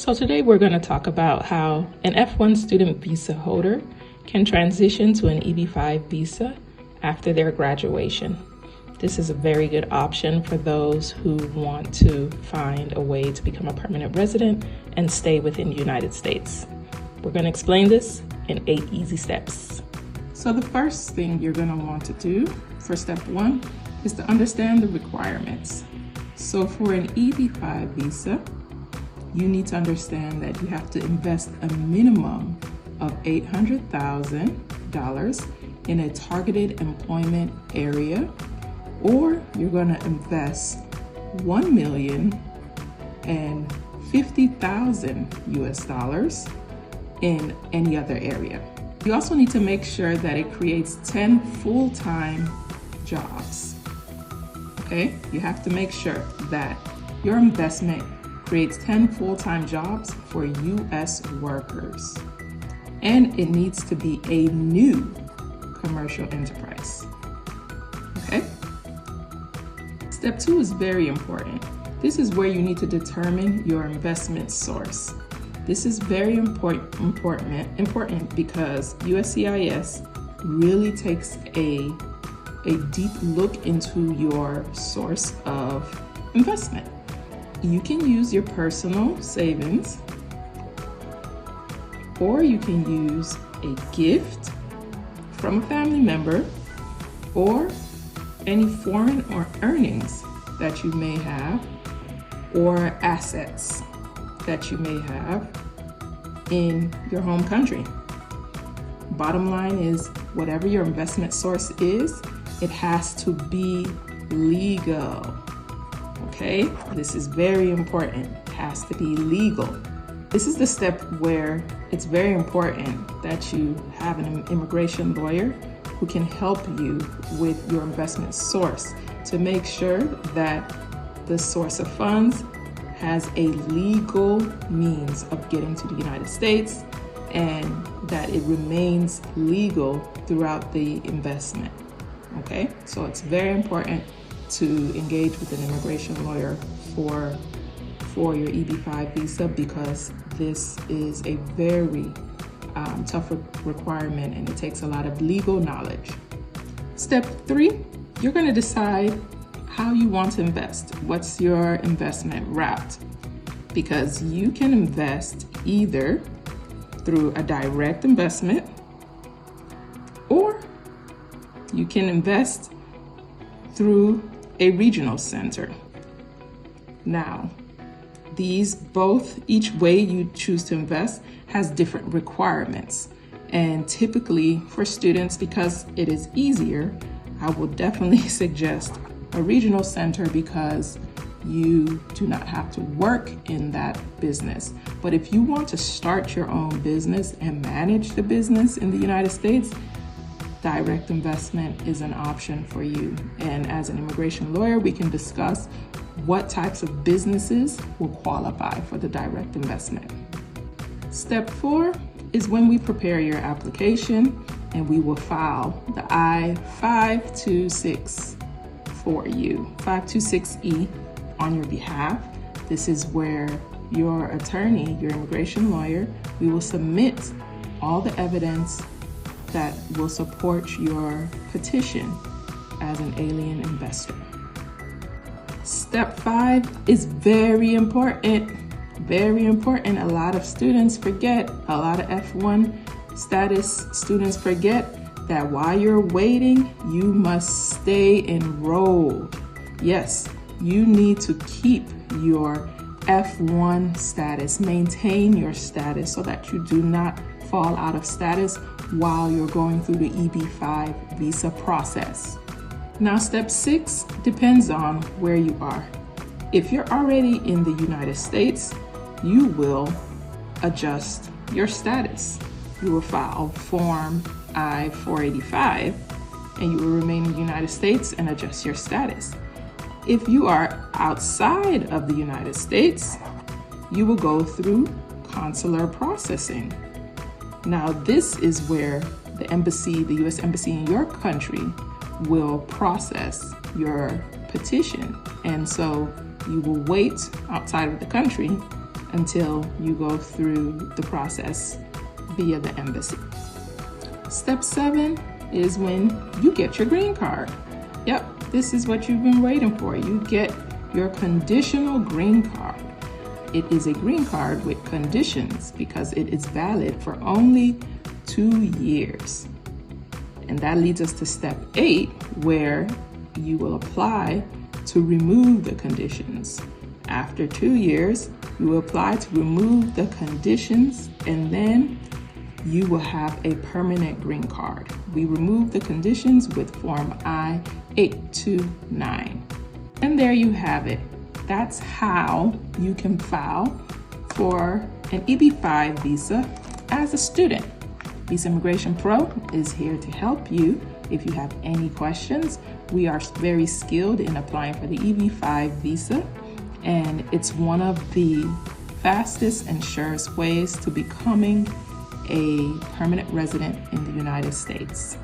So today we're going to talk about how an F1 student visa holder can transition to an EB-5 visa after their graduation. This is a very good option for those who want to find a way to become a permanent resident and stay within the United States. We're going to explain this in 8 easy steps. So the first thing you're going to want to do for step 1 is to understand the requirements. So for an EB-5 visa, you need to understand that you have to invest a minimum of $800,000 in a targeted employment area, or you're going to invest $1,050,000 US in any other area. You also need to make sure that it creates 10 full-time jobs. Okay, you have to make sure that your investment creates 10 full-time jobs for US workers. And it needs to be a new commercial enterprise. Okay? Step 2 is very important. This is where you need to determine your investment source. This is very important because USCIS really takes a deep look into your source of investment. You can use your personal savings, or you can use a gift from a family member, or any foreign or earnings that you may have, or assets that you may have in your home country. Bottom line is, whatever your investment source is, it has to be legal. Okay, this is very important. It has to be legal. This is the step where it's very important that you have an immigration lawyer who can help you with your investment source to make sure that the source of funds has a legal means of getting to the United States and that it remains legal throughout the investment. Okay, so it's very important to engage with an immigration lawyer for your EB-5 visa, because this is a very tough requirement and it takes a lot of legal knowledge. Step 3, you're going to decide how you want to invest. What's your investment route? Because you can invest either through a direct investment, or you can invest through a regional center. Now, each way you choose to invest has different requirements. And typically for students, because it is easier, I will definitely suggest a regional center because you do not have to work in that business. But if you want to start your own business and manage the business in the United States, direct investment is an option for you. And as an immigration lawyer, we can discuss what types of businesses will qualify for the direct investment. Step 4 is when we prepare your application and we will file the I-526 for you, 526E on your behalf. This is where your attorney, your immigration lawyer, we will submit all the evidence that will support your petition as an alien investor. Step 5 is very important, very important. A lot of students forget, a lot of F1 status students forget that while you're waiting, you must stay enrolled. Yes, you need to keep your F1 status, maintain your status so that you do not fall out of status while you're going through the EB-5 visa process. Now, step 6 depends on where you are. If you're already in the United States, you will adjust your status. You will file Form I-485 and you will remain in the United States and adjust your status. If you are outside of the United States, you will go through consular processing. Now, this is where the embassy, the U.S. Embassy in your country, will process your petition. And so you will wait outside of the country until you go through the process via the embassy. Step 7 is when you get your green card. Yep, this is what you've been waiting for. You get your conditional green card. It is a green card with conditions because it is valid for only 2 years. And that leads us to step 8, where you will apply to remove the conditions. After 2 years, you will apply to remove the conditions, and then you will have a permanent green card. We remove the conditions with Form I-829. And there you have it. That's how you can file for an EB-5 visa as a student. Visa Immigration Pro is here to help you. If you have any questions, we are very skilled in applying for the EB-5 visa, and it's one of the fastest and surest ways to becoming a permanent resident in the United States.